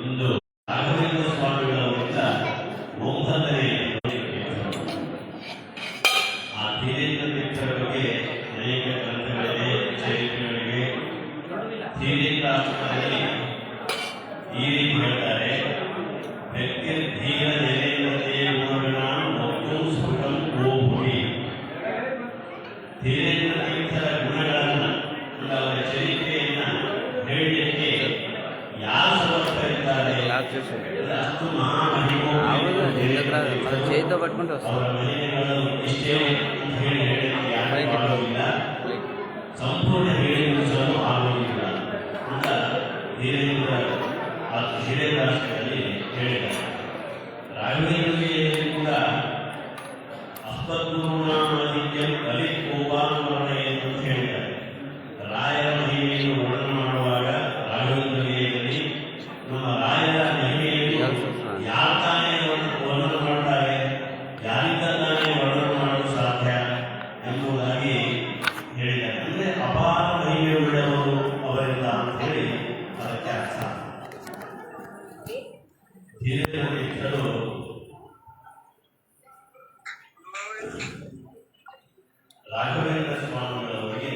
ಇಂದು ರಾಘವೇಂದ್ರ ಸ್ವಾಮಿಗಳವರಿಂದ 9ನೇ ಆ ಧೀರೇಂದ್ರ ತೀರ್ಥರ ಬಗ್ಗೆ ಅನೇಕ ಗ್ರಂಥಗಳಿವೆ, ಚರಿತ್ರೆಗಳಿವೆ. ಧೀರೇಂದ್ರಾಷ್ಟಕದಲ್ಲಿ ಈ ರೀತಿ ಹೇಳ್ತಾರೆ: ವ್ಯಕ್ತಿ ಧೀರ ಜನೇಂದ್ರತೆಯ ಗುಣಗಣ ಮತ್ತು ಸ್ಫುಟಂ ಗೋಭುವಿ. ಧೀರೇಂದ್ರ ತೀರ್ಥರ ಗುಣಗಳನ್ನು, ಅವರ ಚರಿತ್ರೆಯನ್ನ ಹೇಳಲಿಕ್ಕೆ ಯಾರು ಸಮರ್ಥರಿದ್ದಾರೆ? ಅಷ್ಟು ಮಹಾಮಹಿಮೋ ಅವರ ಮಹಿಮೆಗಳು ಇಷ್ಟೇ ಹೇಳಿ ಹೇಳಲಿಕ್ಕೆ ಯಾರು ಆಗುವುದಿಲ್ಲ, ಸಂಪೂರ್ಣ ಹೇಳಿಸಲು ಆಗುವುದಿಲ್ಲ ಅಂತ ಧೀರೇಂದ್ರಾಷ್ಟಕದಲ್ಲಿ ಹೇಳಿದ್ದಾರೆ. ರಾಘವೇಂದ್ರರಿಗೆ ಕೂಡ ಅಸ್ಮದ್ಗುರುನಾಮಾದಿತ್ಯಂ ಕಲಿಕೋಪಾನುವರಣೆ ಎಂದು ಹೇಳಿದ್ದಾರೆ. ರಾಯರ ಮಹಿಮೆಯನ್ನು ವರ್ಣನೆ ಮಾಡುವಾಗ ರಾಘವೇಂದ್ರರಿಗೆ ನಮ್ಮ ರಾಯರ ಮಹಿಮೆಯನ್ನು ಯಾರು ತಾನೇ ವರ್ಣನೆ ಮಾಡ್ತಾರೆ, ಯಾರಿಂದ ತಾನೇ ವರ್ಣನೆ ಮಾಡಲು ಸಾಧ್ಯ ಎಂಬುದಾಗಿ ಹೇಳಿದ್ದಾರೆ. ಅಂದರೆ ಅಪಾರ ಮಹಿಮೆಯುಳ್ಳವರು ಅವರಿಂದ ಅಂತ ಹೇಳಿ ಅದಕ್ಕೆ ಅರ್ಥ. ಧೀರೇಂದ್ರ ತೀರ್ಥರು ರಾಘವೇಂದ್ರ ಸ್ವಾಮಿಗಳವರಿಗೆ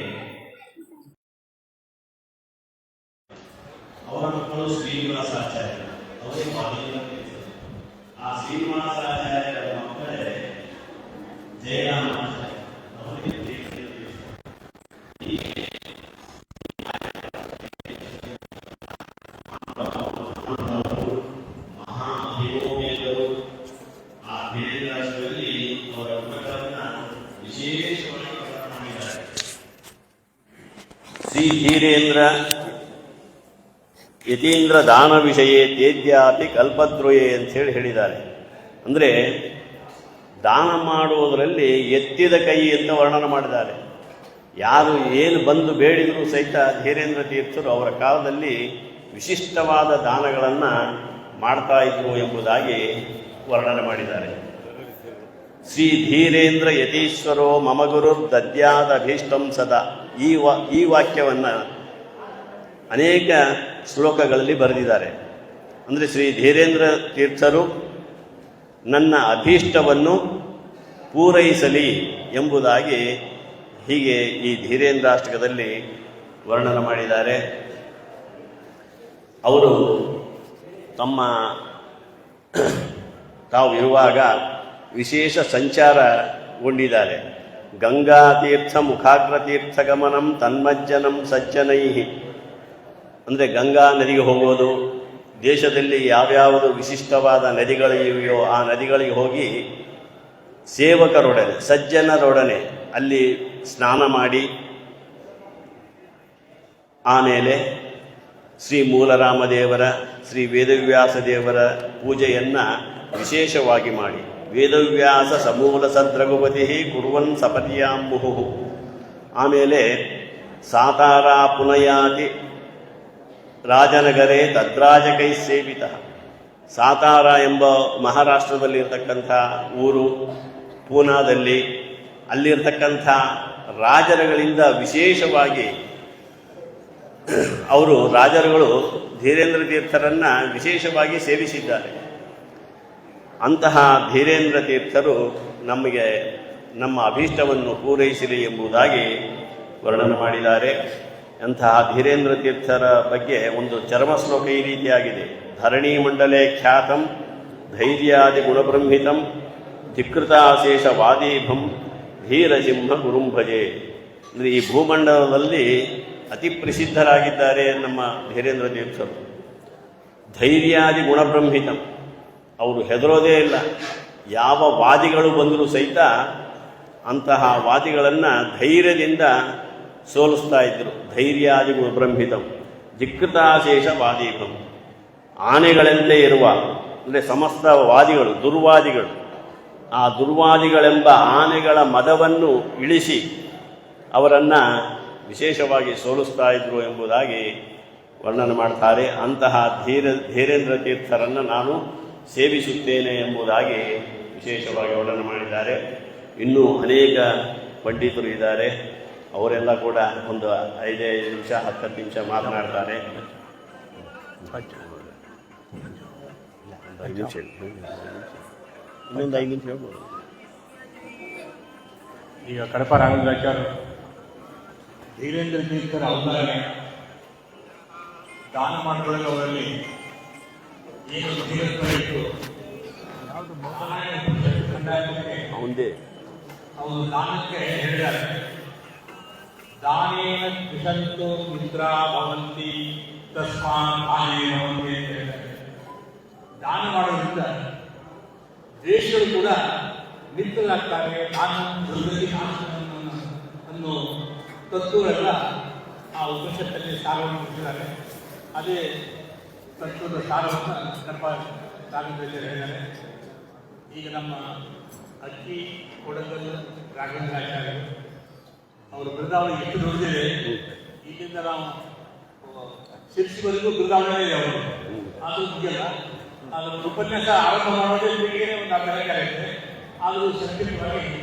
ಅವರ ಮಕ್ಕಳು ಶ್ರೀನಿವಾಸಾಚಾರ್ಯ, ಅವರೇ ಮಾದೇವ ತೀರ್ಥರು. ಆ ಶ್ರೀನಿವಾಸಾಚಾರ್ಯರ ಮಕ್ಕಳೇ ಜಯರಾಮಾಚಾರ್ಯ, ಅವರಿಗೆ ತೀರ್ಥರು. ಮಹಾಮಹಿಮೋಮೇದರು. ಆ ಧೀರೇಂದ್ರಾಷ್ಟಕದಲ್ಲಿ ಅವರ ಗುಣಗಳನ್ನು ವಿಶೇಷವಾಗಿ ಮಾಡಿದ್ದಾರೆ. ಶ್ರೀ ಧೀರೇಂದ್ರ ಯತೀಂದ್ರ ದಾನ ವಿಷಯ ತೇಜ್ಯಾತಿ ಕಲ್ಪದ್ರೋಯೇ ಅಂತೇಳಿ ಹೇಳಿದ್ದಾರೆ. ಅಂದರೆ ದಾನ ಮಾಡುವುದರಲ್ಲಿ ಎತ್ತಿದ ಕೈ ಅಂತ ವರ್ಣನೆ ಮಾಡಿದ್ದಾರೆ. ಯಾರು ಏನು ಬಂದು ಬೇಡಿದರೂ ಸಹಿತ ಧೀರೇಂದ್ರ ತೀರ್ಥರು ಅವರ ಕಾಲದಲ್ಲಿ ವಿಶಿಷ್ಟವಾದ ದಾನಗಳನ್ನು ಮಾಡ್ತಾ ಇದ್ರು ಎಂಬುದಾಗಿ ವರ್ಣನೆ ಮಾಡಿದ್ದಾರೆ. ಶ್ರೀ ಧೀರೇಂದ್ರ ಯತೀಶ್ವರೋ ಮಮ ಗುರು ದದ್ಯಾದ ಅಭೀಷ್ಟಂ ಸದಾ. ಈ ವಾಕ್ಯವನ್ನು ಅನೇಕ ಶ್ಲೋಕಗಳಲ್ಲಿ ಬರೆದಿದ್ದಾರೆ. ಅಂದರೆ ಶ್ರೀ ಧೀರೇಂದ್ರ ತೀರ್ಥರು ನನ್ನ ಅಭೀಷ್ಟವನ್ನು ಪೂರೈಸಲಿ ಎಂಬುದಾಗಿ ಹೀಗೆ ಈ ಧೀರೇಂದ್ರಾಷ್ಟಕದಲ್ಲಿ ವರ್ಣನೆ ಮಾಡಿದ್ದಾರೆ. ಅವರು ತಾವು ಇರುವಾಗ ವಿಶೇಷ ಸಂಚಾರಗೊಂಡಿದ್ದಾರೆ. ಗಂಗಾತೀರ್ಥ ಮುಖಾಗ್ರತೀರ್ಥ ಗಮನಂ ತನ್ಮಜ್ಜನಂ ಸಜ್ಜನೈ. ಅಂದರೆ ಗಂಗಾ ನದಿಗೆ ಹೋಗೋದು, ದೇಶದಲ್ಲಿ ಯಾವ್ಯಾವುದು ವಿಶಿಷ್ಟವಾದ ನದಿಗಳಿವೆಯೋ ಆ ನದಿಗಳಿಗೆ ಹೋಗಿ ಸೇವಕರೊಡನೆ, ಸಜ್ಜನರೊಡನೆ ಅಲ್ಲಿ ಸ್ನಾನ ಮಾಡಿ, ಆಮೇಲೆ ಶ್ರೀ ಮೂಲರಾಮದೇವರ, ಶ್ರೀ ವೇದವ್ಯಾಸ ದೇವರ ಪೂಜೆಯನ್ನು ವಿಶೇಷವಾಗಿ ಮಾಡಿ, ವೇದವ್ಯಾಸ ಸಮೂಲ ಸದ್ರಘುಪತಿ ಕುರುವನ್ ಸಪತಿಯಾಂಬುಹು. ಆಮೇಲೆ ಸಾತಾರ ಪುನಯಾತಿ ರಾಜನಗರೇ ತದ್ರಾಜಕೈ ಸೇವಿತ. ಸಾತಾರ ಎಂಬ ಮಹಾರಾಷ್ಟ್ರದಲ್ಲಿರ್ತಕ್ಕಂಥ ಊರು, ಪೂನಾದಲ್ಲಿ ಅಲ್ಲಿರ್ತಕ್ಕಂಥ ರಾಜರುಗಳಿಂದ ವಿಶೇಷವಾಗಿ ರಾಜರುಗಳು ಧೀರೇಂದ್ರ ತೀರ್ಥರನ್ನು ವಿಶೇಷವಾಗಿ ಸೇವಿಸಿದ್ದಾರೆ. ಅಂತಹ ಧೀರೇಂದ್ರ ತೀರ್ಥರು ನಮಗೆ ನಮ್ಮ ಅಭೀಷ್ಟವನ್ನು ಪೂರೈಸಲಿ ಎಂಬುದಾಗಿ ವರ್ಣನೆ ಮಾಡಿದ್ದಾರೆ. ಅಂತಹ ಧೀರೇಂದ್ರ ತೀರ್ಥರ ಬಗ್ಗೆ ಒಂದು ಚರ್ಮ ಶ್ಲೋಕ ಈ ರೀತಿಯಾಗಿದೆ: ಧರಣಿ ಮಂಡಲೆ ಖ್ಯಾತಂ ಧೈರ್ಯಾದಿ ಗುಣಬ್ರಹ್ಮಿತಂ ಧಿಕೃತಾಶೇಷ ವಾದೀಭಂ ಧೀರಸಿಂಹ ಗುರುಂಭಜೆ. ಅಂದರೆ ಈ ಭೂಮಂಡಲದಲ್ಲಿ ಅತಿ ಪ್ರಸಿದ್ಧರಾಗಿದ್ದಾರೆ ನಮ್ಮ ಧೀರೇಂದ್ರ ತೀರ್ಥರು. ಧೈರ್ಯಾದಿ ಗುಣಬ್ರಹ್ಮಿತಂ, ಅವರು ಹೆದರೋದೇ ಇಲ್ಲ. ಯಾವ ವಾದಿಗಳು ಬಂದರೂ ಸಹಿತ ಅಂತಹ ವಾದಿಗಳನ್ನು ಧೈರ್ಯದಿಂದ ಸೋಲಿಸ್ತಾ ಇದ್ದರು. ಧೈರ್ಯಾದಿ ಗುಣಬ್ರಹ್ಮಿತಂ ಧಿಕೃತಾಶೇಷ ವಾದೀಭಂ. ಆನೆಗಳಂತೆ ಇರುವ, ಅಂದರೆ ಸಮಸ್ತ ವಾದಿಗಳು, ದುರ್ವಾದಿಗಳು, ಆ ದುರ್ವಾದಿಗಳೆಂಬ ಆನೆಗಳ ಮದವನ್ನು ಇಳಿಸಿ ಅವರನ್ನು ವಿಶೇಷವಾಗಿ ಸೋಲಿಸ್ತಾ ಇದ್ರು ಎಂಬುದಾಗಿ ವರ್ಣನೆ ಮಾಡ್ತಾರೆ. ಅಂತಹ ಧೀರೇಂದ್ರ ತೀರ್ಥರನ್ನು ನಾನು ಸೇವಿಸುತ್ತೇನೆ ಎಂಬುದಾಗಿ ವಿಶೇಷವಾಗಿ ವರ್ಣನೆ ಮಾಡಿದ್ದಾರೆ. ಇನ್ನೂ ಅನೇಕ ಪಂಡಿತರು ಇದ್ದಾರೆ, ಅವರೆಲ್ಲ ಕೂಡ ಒಂದು 5 ನಿಮಿಷ 10 ನಿಮಿಷ ಮಾತನಾಡ್ತಾರೆ. 5 ನಿಮಿಷ ಇನ್ನೊಂದು 5 ನಿಮಿಷ ಹೇಳ್ಬೋದು. ಈಗ ಕಡಪ ರಾಘವೇಂದ್ರಾಚಾರ್ಯ ಧೀರೇಂದ್ರ ತೀರ್ಥರ ಅವಧಾರಣೆ ದಾನ ಮಾಡಿಕೊಳ್ಳಲು ಅವರಲ್ಲಿ ಏನು ಧೀರತ್ವ ಇತ್ತು, ಯಾವುದು ಮುಂದೆ ಅವರು ದಾನಕ್ಕೆ ಹೇಳಿದ್ದಾರೆ. ದಾನೇನ ಕೃಷಂತು ಮಿತ್ರ ಭವಂತಿ ತಸ್ಮಾತ್ ದಾನೇನ ಭವಂತಿ ಅಂತ ಹೇಳಿದ್ದಾರೆ. ದಾನ ಮಾಡೋದ್ರಿಂದ ದೇಶಗಳು ಕೂಡ ಮಿತ್ರರಾಗ್ತಾರೆ. ದಾನ ದುರ್ಗತಿ ಅನ್ನೋ ತತ್ವಗಳೆಲ್ಲ ಆ ಉಪನಿಷತ್ತಲ್ಲಿ ಸಾರವನ್ನು ಕೊಟ್ಟಿದ್ದಾರೆ. ಅದೇ ತತ್ವದ ಸಾರವನ್ನು ಕಡಪ ರಾಘವೇಂದ್ರ ಹೇಳಿದ್ದಾರೆ. ಈಗ ನಮ್ಮ ಅಕ್ಕಿ ಕೊಡಗಲ್ ರಾಘವೇಂದ್ರಾಚಾರ್ಯರು ಅವರು ಬೃಂದಾವನ ಎಷ್ಟು ದೊಡ್ಡದಿದೆ, ಇಲ್ಲಿಂದ ನಾವು ಶಿರ್ಸಿವರೆಗೂ ಬೃಂದಾವನ ಇದೆ ಅವರು. ಅದು ಮುಗಿಯಲ್ಲ. ಅದರ ಉಪನ್ಯಾಸ ಆರಂಭ ಮಾಡೋದೇ ಬೆಳಿಗ್ಗೆ ಒಂದು 4 ಗಂಟೆ ಆಗುತ್ತೆ. ಆದರೂ ಸಂಕೀರ್ಣವಾಗಿ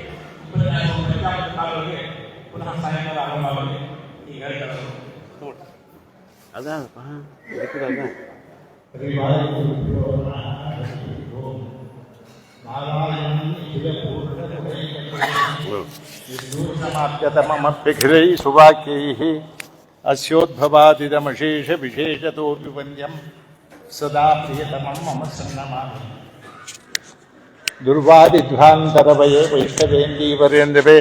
ಉಪನ್ಯಾಸ ಕಾಲವರೆಗೆ ಪುನಃ ಸಾಯಂಕಾಲ ಆರಂಭ ಆಗೋದು ಈಗ ಹೇಳ್ತಾರೆ ನೋಡಿ. ಅದಪ್ಪ समाप्यतमप्यखिलै सुवाक्यैः अस्योद्भवादिदमशेष विशेषतोऽपि वन्द्यं सदा प्रियतमं मम सन्नमामि. दुर्वादिध्वान्तरवये वैष्णवेन्दीवरेन्द्रवे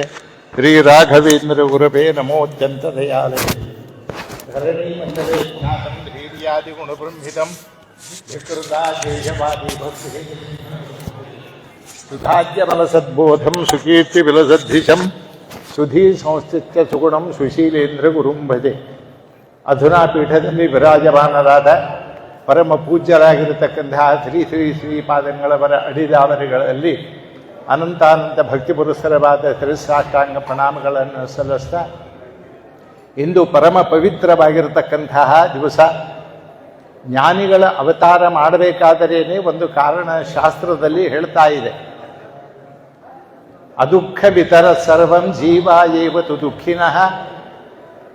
श्रीराघवेन्द्रगुरवे नमोऽत्यन्तदयालये. धरणीमण्डले ज्ञातं धैर्यादिगुणबृंहितं विकृताशेषवादी भक्तिः सुधाज्यबलसद्बोधं सुकीर्तिविलसद्धिशं सुधी संस्थित्य सुगुणं सुशीलेन्द्रगुरुं भजे. ಅಧುನಾ ಪೀಠದಲ್ಲಿ ವಿರಾಜಮಾನರಾದ ಪರಮ ಪೂಜ್ಯರಾಗಿರತಕ್ಕಂತಹ ಶ್ರೀ ಶ್ರೀ ಶ್ರೀಪಾದಂಗಳವರ ಅಡಿದಾವರಿಗಳಲ್ಲಿ ಅನಂತಾನಂತ ಭಕ್ತಿ ಪುರಸ್ಸರವಾದ ಶಿರಸಾಷ್ಟಾಂಗ ಪ್ರಣಾಮಗಳನ್ನು ಸಲ್ಲಿಸ್ತಾ, ಇಂದು ಪರಮ ಪವಿತ್ರವಾಗಿರತಕ್ಕಂತಹ ದಿವಸ. ಜ್ಞಾನಿಗಳ ಅವತಾರ ಮಾಡಬೇಕಾದರೇನೆ ಒಂದು ಕಾರಣ ಶಾಸ್ತ್ರದಲ್ಲಿ ಹೇಳ್ತಾ ಇದೆ. ಅದುಃಖ ವಿತರ ಸರ್ವಂ ಜೀವ ಏವತು ದುಃಖಿನಃ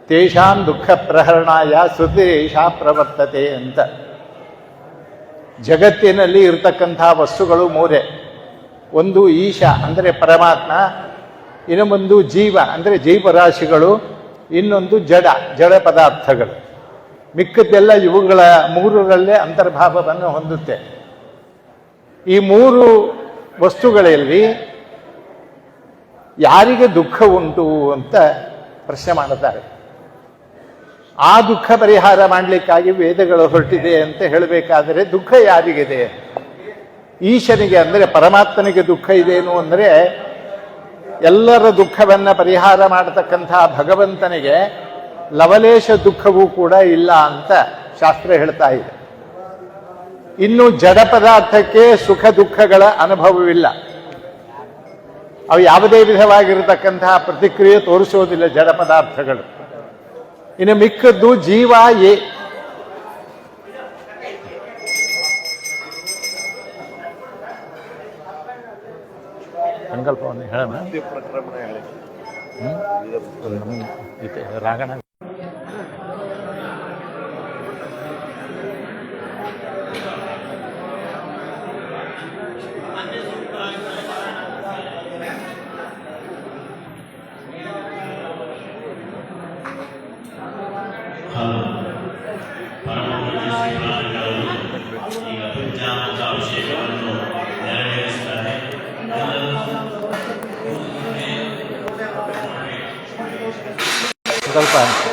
ತೇಷಾಂ ದುಃಖ ಪ್ರಹರಣಾಯ ಶ್ರುತಿರೇಷ ಪ್ರವರ್ತತೆ ಅಂತ. ಜಗತ್ತಿನಲ್ಲಿ ಇರತಕ್ಕಂಥ ವಸ್ತುಗಳು 3. ಒಂದು ಈಶ ಅಂದರೆ ಪರಮಾತ್ಮ, ಇನ್ನೊಂದು ಜೀವ ಅಂದರೆ ಜೀವರಾಶಿಗಳು, ಇನ್ನೊಂದು ಜಡ ಪದಾರ್ಥಗಳು. ಮಿಕ್ಕದ್ದೆಲ್ಲ ಇವುಗಳ 3ರಲ್ಲೇ ಅಂತರ್ಭಾವವನ್ನು ಹೊಂದುತ್ತೆ. ಈ 3 ವಸ್ತುಗಳಲ್ಲಿ ಯಾರಿಗೆ ದುಃಖ ಉಂಟು ಅಂತ ಪ್ರಶ್ನೆ ಮಾಡುತ್ತಾರೆ. ಆ ದುಃಖ ಪರಿಹಾರ ಮಾಡಲಿಕ್ಕಾಗಿ ವೇದಗಳು ಹೊರಟಿದೆ ಅಂತ ಹೇಳಬೇಕಾದರೆ ದುಃಖ ಯಾರಿಗಿದೆ? ಈಶನಿಗೆ ಅಂದರೆ ಪರಮಾತ್ಮನಿಗೆ ದುಃಖ ಇದೇನು ಅಂದರೆ ಎಲ್ಲರ ದುಃಖವನ್ನು ಪರಿಹಾರ ಮಾಡತಕ್ಕಂತಹ ಭಗವಂತನಿಗೆ ಲವಲೇಶ ದುಃಖವೂ ಕೂಡ ಇಲ್ಲ ಅಂತ ಶಾಸ್ತ್ರ ಹೇಳ್ತಾ ಇದೆ. ಇನ್ನು ಜಡ ಪದಾರ್ಥಕ್ಕೆ ಸುಖ ದುಃಖಗಳ ಅನುಭವವಿಲ್ಲ. ಅವು ಯಾವುದೇ ವಿಧವಾಗಿರತಕ್ಕಂತಹ ಪ್ರತಿಕ್ರಿಯೆ ತೋರಿಸೋದಿಲ್ಲ ಜಡ ಪದಾರ್ಥಗಳು. ಇನ್ನು ಮಿಕ್ಕದ್ದು ಜೀವ ಸಂಕಲ್ಪವನ್ನು ಹೇಳೋಣ. ರಾಗಣ ಸಂಕಲ್ಪ ಅಂತ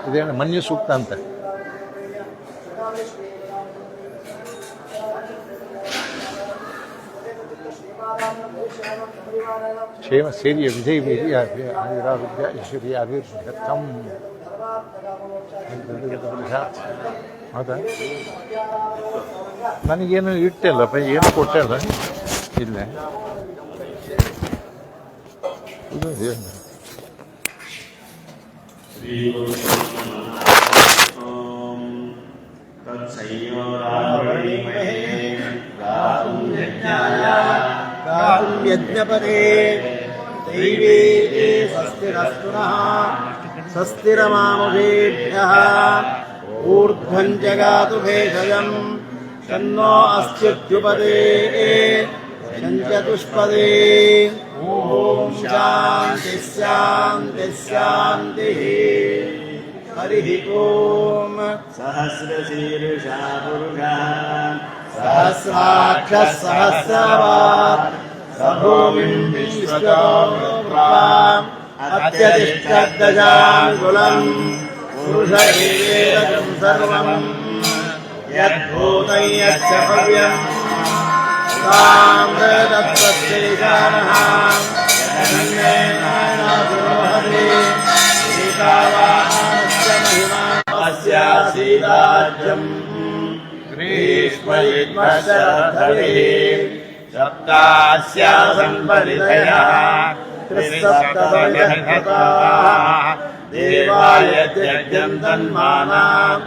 ಇದೇನು ಮನ್ಯು ಸೂಕ್ತ ಅಂತ. ಕ್ಷೇಮ ಸೇರಿಯ ವಿಜಯ ವೀರ್ಯ ಆಯುರಾರೋಗ್ಯ ಐಶ್ವರ್ಯ ಅಭಿವೃದ್ಧರ್ಥಂ. ಹೌದಾ? ನನಗೇನು ಇಟ್ಟಲ್ಲಪ್ಪ, ಏನು ಕೊಟ್ಟಲ್ಲ. ಇಲ್ಲ ಇದು ಯಜ್ಞಪದೇ ದೈವೇತಿ ಸ್ವಸ್ತಿರಸ್ತುನಃ ಸ್ವಸ್ತಿರಮಾನುಷೇಭ್ಯಃ ऊर्ध्वं जगातु भेषजम् तन्नो अस्त्युद्युपदे चतुष्पदे ॐ शान्ति शान्ति शान्तिः हरिः ॐ सहस्रशीर्षा पुरुषः सहस्राक्षः सहस्रपात् स भूमिं विश्वतो अत्यतिष्ठद्दशाङ्गुलम् पुरुष एवेदं सर्वम् यद्भूतं यच्च भव्यम् ताम्रदत्तस्यैशानः यन्मेनासुरोहरे सीतावाहनस्य महिमा अस्यासीदाज्यम् ग्रीष्मयुग्मशरद्धरिः सप्तास्यासम्परिधयः त्रिसप्तदशकृताः देवाय यज्ञम् तन्मानाम्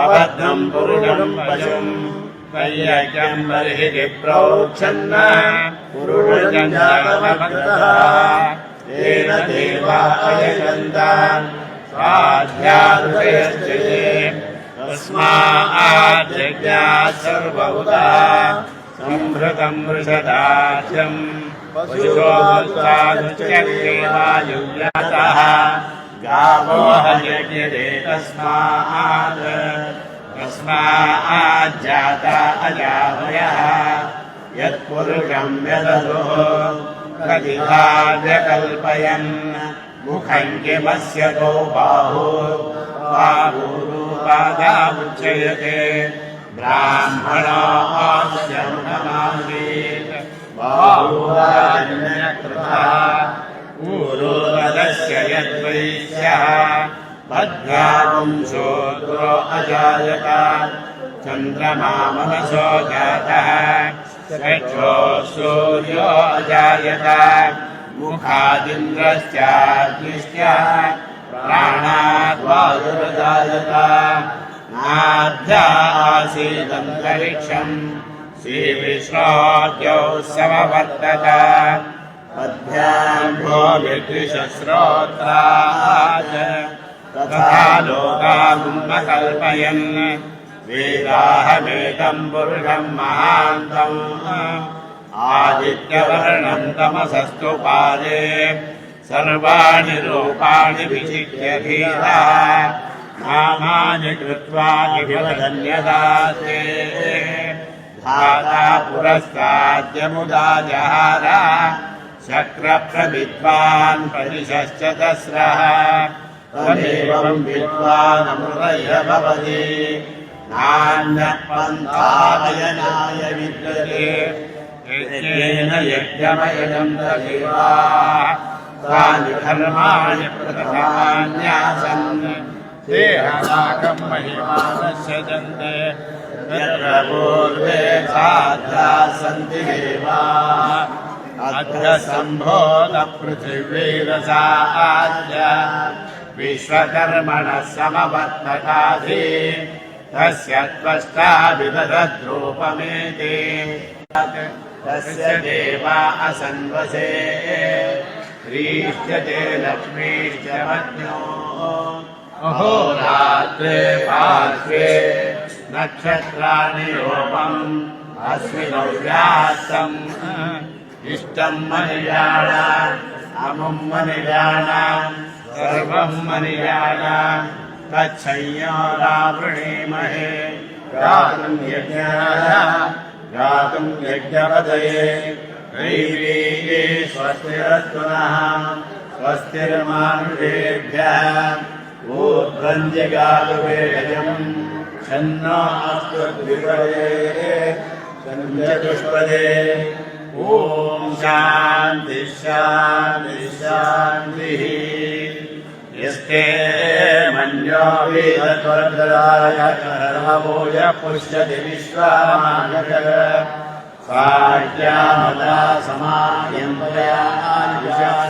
अबद्धम् पुरुषम् पशुम् वैयज्ञम् बर्हिः प्रोक्षन्न पुरुषम् जातमग्रतः तेन देवा अयजन्तान् स्वाध्यादुषयश्च ये तस्माज्जज्ञात् सर्वभूता सम्भृतम् वृषदाज्यम् पशुश्चैवायुव्यातः गावो हयज्ञते तस्माज्जाता अजावयः यत्पुरुषं यदसुः प्रतिभा व्यकल्पयन् मुखं किमस्य गो बाहुरूपादामुच्यते ब्राह्मणोऽस्य मुखमासीत् बाहुराजन्यकृतः ऊरोदस्य यद्वैश्यः पद्भ्यागुं शूद्रो अजायत चन्द्रमा मनसो जातः चक्षो सूर्यो अजायत मुखादिन्द्रश्चाग्निश्च प्राणाद् वायुरजायत नाभ्या आसीदन्तरिक्षम् श्रीविष्णोऽद्यौ समवर्तत पद्भ्याम् भो विद्विषश्रोत्रात् तथा लोकागुम्मकल्पयन् वेदाहमेतम् पुरुषम् महान्तम् आदित्यवर्णम् तमसस्तु पादे सर्वाणि रूपाणि विचित्य धीरा नामानि कृत्वा विवदन्यदाते धाता पुरस्ताद्यमुदा जहार शक्रप्रविद्वान् परिशश्च तस्रः तमेवम् विद्वानमृतय भवति नान्यः पन्थायनाय विद्यते यज्ञेन यज्ञमयजम् तदेवा तानि कर्माणि प्रथमान्यासन् देहनाकम् महिमानस्य जन्ते यत्र पूर्वे साध्याः सन्ति देवाः अद्य सम्भोगपृथिवीरसाद्य विश्वकर्मणः समवर्तताधि तस्य त्वष्टा विदधद्रूपमेति तस्य देवा असन्वसे ह्रीष्यते लक्ष्मीश्च मन्यो अहोरात्रे पार्श्वे नक्षत्राणि रूपम् अस्मिन् व्यासम् इष्टम् मनिजान अमुम् मनिजान सर्वम् मनिजान तच्छंयोरावृणीमहे गातुम् यज्ञाय गातुम् यज्ञपदये दैवीये स्वस्तिरस्तु नः स्वस्तिर्मानुषेभ्यः ऊर्ध्वम् जगातु वेदम् शन्नो अस्तु द्विपदे चतुष्पदे ॐ शान्ति शान्ति शान्तिः यस्ते मन्यो वेदत्वरदाय कर्मभोज पुष्यति विश्वामानक स्वाज्ञामदा समायम्पया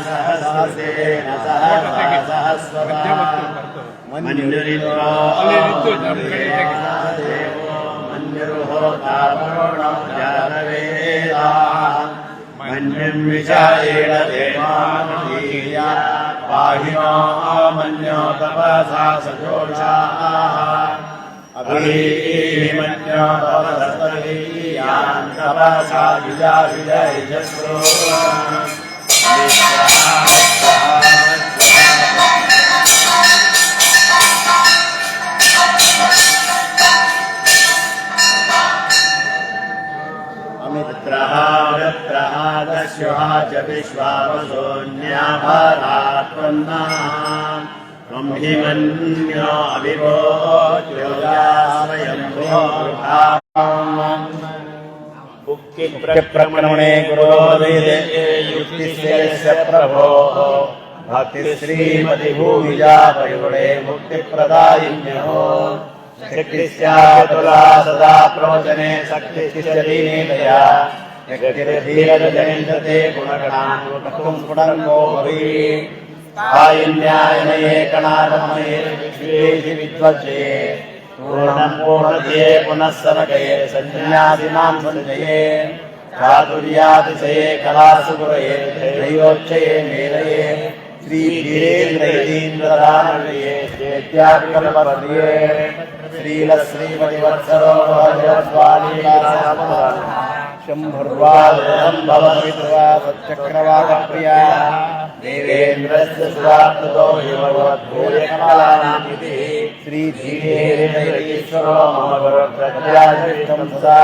सहस्रेण सहस्रः मन्युरित्वा देवो मन्युर्होतावरुणो जानवेदाः मन्युं विचारेण देवानुदीया पाहिनो मन्यो तपसा सजोषाः अमित्रहारत्रहादस्युः च विश्वावसोऽन्याभरात्पन्नाः ब्रह्मिमन्यो अविभोज्योजास्वयम्भो मुक्तिप्रक्रमणे गुरोर्वेदे युक्तिश्रेयस्य प्रभोः भक्तिश्रीमतिभूमिजापयुणे मुक्तिप्रदायिन्यो शक्तिस्यातुला सदा प्रवचने शक्तिश्चरीनेतया यज्ञधीरजयन्ते गुणगणान् वक्तुं पुनर्गो भवेत् आयन्यायनये कणादमये विश्वेशि विद्वचे पूर्णं पूर्णये पुनः सनकये संन्यासिनां सञ्जये चातुर्यातिशये कलासु गुरये दैवोच्चये मेलये श्रीधीरेन्द्रयतीन्द्रदानये चेत्याकल्पवर्ये श्रीलश्रीमतिवत्सरो शम्भुर्वादं भवद्विद्वा सच्चक्रवाकप्रिया देवेन्द्रस्य सुरात्मतो हिमवद्भूयकलानामिति श्रीधीरेन्द्रयतीश्वरो मम गुरुप्रत्यादिष्टं सदा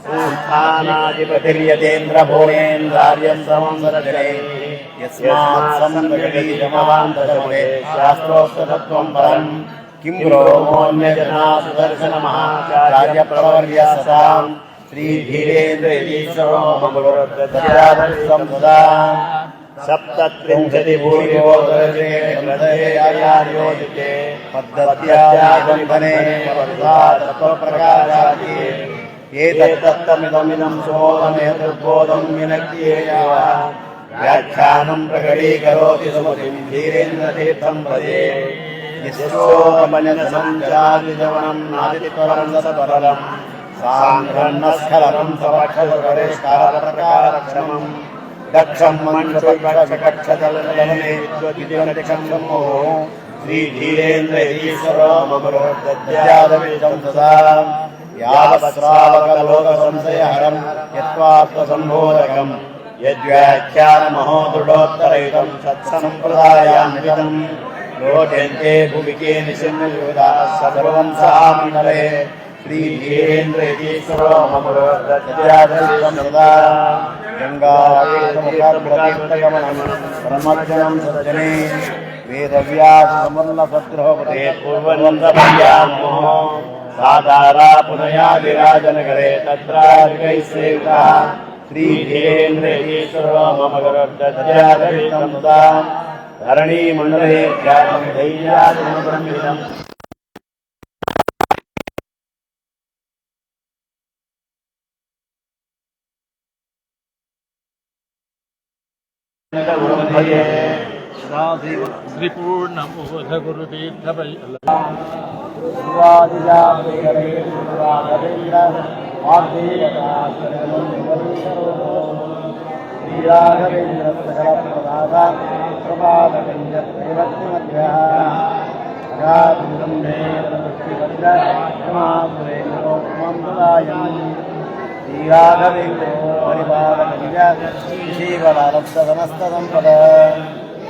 संस्थानाधिपतिर्यतेन्द्रभुवनेन्द्रार्यं समं सदरे यस्मात् संप्रगतीजमवान्तरमुने शास्त्रोक्ततत्त्वं परं किं ब्रोमोऽन्यजना सुदर्शनमहाचार्यप्रवर्यसतां श्रीधीरेन्द्रयतीश्वरो मम गुरुप्रत्यादिष्टं सदा सप्तत्रिंशतिभूरिवोदरे ग्रन्थेयायोजिते पद्धत्यागन्धने तत्त्वप्रकाशादि एतत्तत्तमिदमिदं सोऽहमेतद्बोधं विनक्त्येव व्याख्यानं प्रकटीकरोति सुमतिं धीरेन्द्रतीर्थं भजे यशोमनसञ्चादिजवनं नादिपरं सत्परं साङ्घ्रन्नस्खलनं सवक्षरकालप्रकारक्षमं दक्षं मन्त्रकक्षकक्षदलने विद्वद्विद्वन्दक्षं श्रीधीरेन्द्रयतीश्वरो मम गुरुर्दद्यादविदं सदा यावत्श्रावकलोकसंशयहरं यत्त्वात्मसम्बोधकं यद्व्याख्यानमहोदृढोत्तरयुतं सत्सम्प्रदायान्वितं लोट्यन्ते भुविके निशिन्नयुधाः सर्वं सहामण्डले श्रीधीरेन्द्रयतीश्वरो मम गुरुर्दद्यादविदं सदा गङ्गातीर्थमुखार्गतीर्थगमनं ब्रह्मज्ञनं सज्जने वेदव्याससमुन्नसद्रोपते पूर्ववन्दभयामो साधारा पुनयादिराजनगरे तत्राधिकैः सेवितः श्रीधीरेन्द्रयतीश्वरो मम गुरुर्दद्यादविदं सदा धरणीमण्डले ख्यातं धैर्यादिमब्रह्मिदम्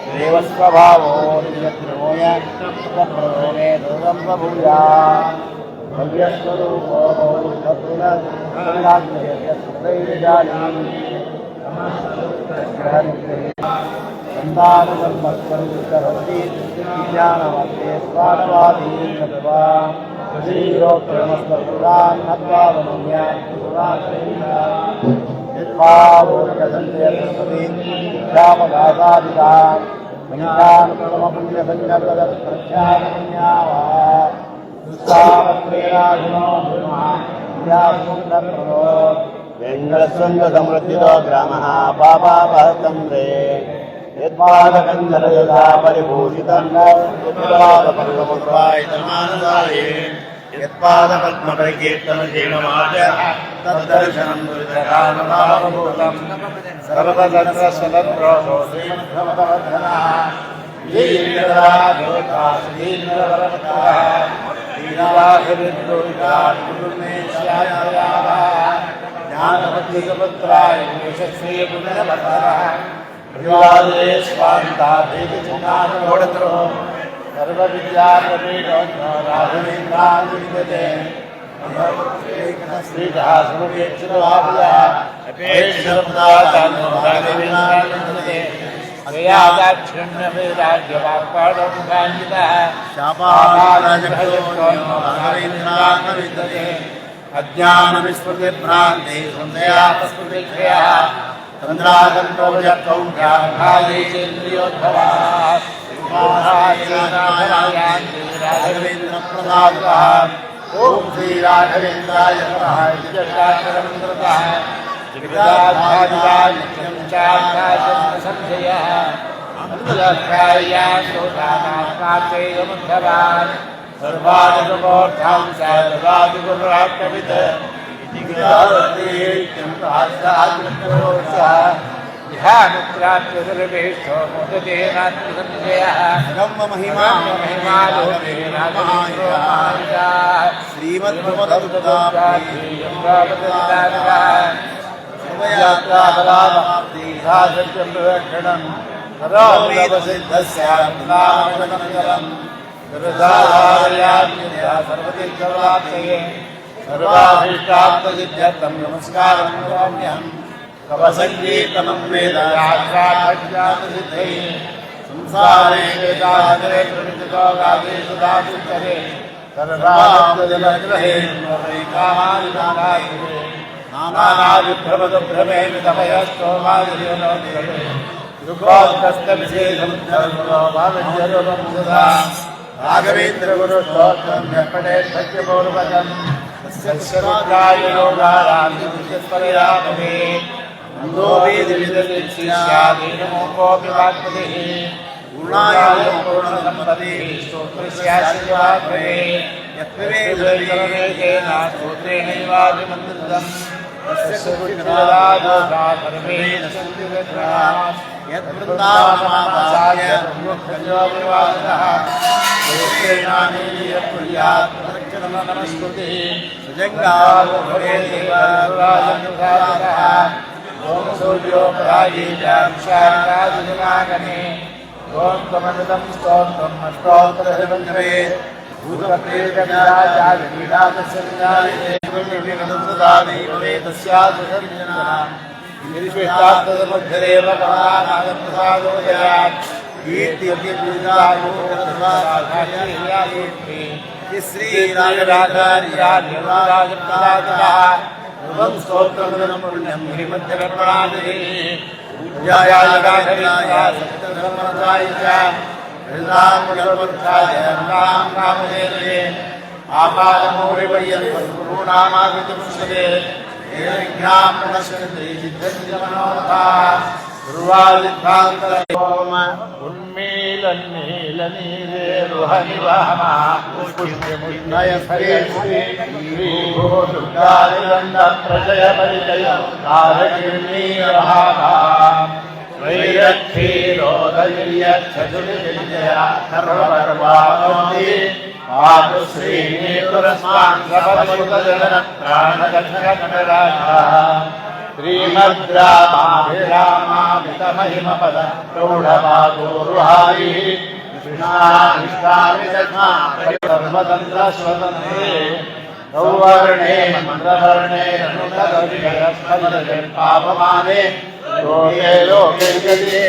देवस्वभावो निजद्रोय स्वप्रदोमे दुर्गं बभूया भव्यस्वरूपो संदानसंवत्सरति ज्ञानवते स्वादवादी श्रीरोत्रमस्तपुरान् अद्वादमन्यान् श्यामदासादितान् वेङ्गलसुन्दरसमृद्धितो ग्रामः पापापहतं रे यद्पादकन्दरयदा परिभूषितं यत्पादपद्मपरिकीर्तनजीवमाद्य तद्दर्शनं दुरितकामभावभूतं सर्वतन्त्रस्वतन्त्रो श्रीमद्भगवद्भक्तः लीलाधोता श्रीन्द्रवरवतः लीलाधोता राघवेन्द्रो विराट् ज्ञानवद्युतपुत्राय यशस्वी पुण्यवर्धनः अभिवादये स्वान्ताभेदचिन्नाथोडतरो सर्वविद्याप्रवीणो राघवेन्द्रान् विद्यते श्रीजः सर्वेक्षितवापयः अपेक्षितपदार्थान् राघवेन्द्रान् विद्यते अव्यादाक्षिण्यवैराग्यवाक्पादमुखान्वितः शापाराजभयोराघवेन्द्रान् विद्यते अज्ञानविस्मृतिभ्रान्ते संशयापस्मृतिक्षयः तन्द्रागन्तोजत्कौण्ड्याघादेशेन्द्रियोद्भवाः राघवेन्द्रप्रसादः ॐ श्रीराघवेन्द्राय नमः इति जगदाचरमन्त्रतः जगदाधादिवानित्यं चाकाशं संशयः अन्तराख्यायां सोदानाकाचैवमुद्धवान् सर्वादिगमोर्थां च ददातिगुरुरात्मवित् इति गिरावतीत्यं सहस्रात्मकोऽर्थः ध्यानत्रात्मदर्भेष्ठो मोदतेनात्मसंशयः महिमालोकेनागमायः श्रीमद्भगवद्गीताप्रियं यात्राफलाप्तिसाधत्यं प्रदक्षिणं सर्वसिद्धस्यात्मनामनमङ्गलम् सर्वसाधारयाज्ञया सर्वतीर्थप्राप्तये सर्वाभीष्टार्थसिद्ध्यर्थं नमस्कारं करोम्यहम् कवसङ्गीतमं वेद यात्रासिद्धये संसारे वेदाधरे प्रविष्टो गादेषु दातुत्तरे सर्वाभक्तजनग्रहे कामादिनादायिने नानादिभ्रमदभ्रमेण तमयस्तोमादियोनोद्भवे दुःखोत्कष्टविशेषं सर्वभावज्यरूपं सदा राघवेन्द्रगुरुस्तोत्रं यत्पठेत् सत्यपूर्वकम् तस्य सर्वत्राय योगारान्तिस्परया भवेत् मन्दोऽभिदिविदशिष्यादीनमोकोऽपि वाक्पतिः गुणायां पूर्णसम्पत्तिः स्तोत्रस्याशीर्वादे यत्वेदेन स्तोत्रेणैवाभिमन्त्रितम् तस्य सुकृतिराजोषा सर्वेण सन्तिविग्रहाः यद्वृन्दावनावासाय ब्रह्मोत्कर्योऽभिवादनः स्तोत्रेणानीय कुर्यात् प्रदक्षिणमनस्कृतिः सुजङ्गालो भवेदेव राजनुसारः ॐ सूर्योपराये चाक्षाराजनागमे ॐ त्वमनुदं स्तोत्रम् अष्टोत्तरहृदङ्गरे भूतप्रेतविराजालीलादस्य विजायते वेदस्यादुसर्जना निर्विष्टार्थमध्यदेव परानागप्रसादोदयात् कीर्त्यतिर्विजायोगर्वाराधार्यायेत्मे श्रीराजराजार्यार्यराजप्रसादः ध्रुवं स्तोत्रमुदनं पुण्यं गिरिमध्यकर्मणादिः पूज्याय राघवेन्द्राय सत्यधर्मरताय च हृदामुखवर्धाय राम कामधेनवे आपादमौलिपर्यन्तं गुरूणामागतमुच्यते निर्विघ्नां प्रणश्यन्ति सिद्धन्ति मनोरथाः ध्रुवादिध्वान्तरयोम उन्मीलन्नीलनीरेरुहनिवहमा पुष्यमुन्नय हरेष्वे श्रीभो दुर्गादिदण्डप्रजयपरिजयं तारकीर्णीरहाः वैरक्षीरोदयच्छजुलिजया सर्वपर्वावन्ति पातु श्रीनेतुरस्मान् सपरितजनत्राणदक्षकटराजः श्रीमद्रामाभिरामामितमहिमपद प्रौढभागोरुहारिः कृष्णानिष्ठामिदग्मा सर्वतन्त्रस्वतन्त्रे सौवर्णे मन्द्रवर्णे रनुतगविजयस्पदजन्पापमाने लोके लोके जगे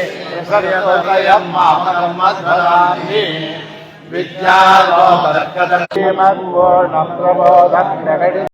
सर्वत्रयं मामकं मद्भरामि विद्यालोकदर्शनं प्रबोधं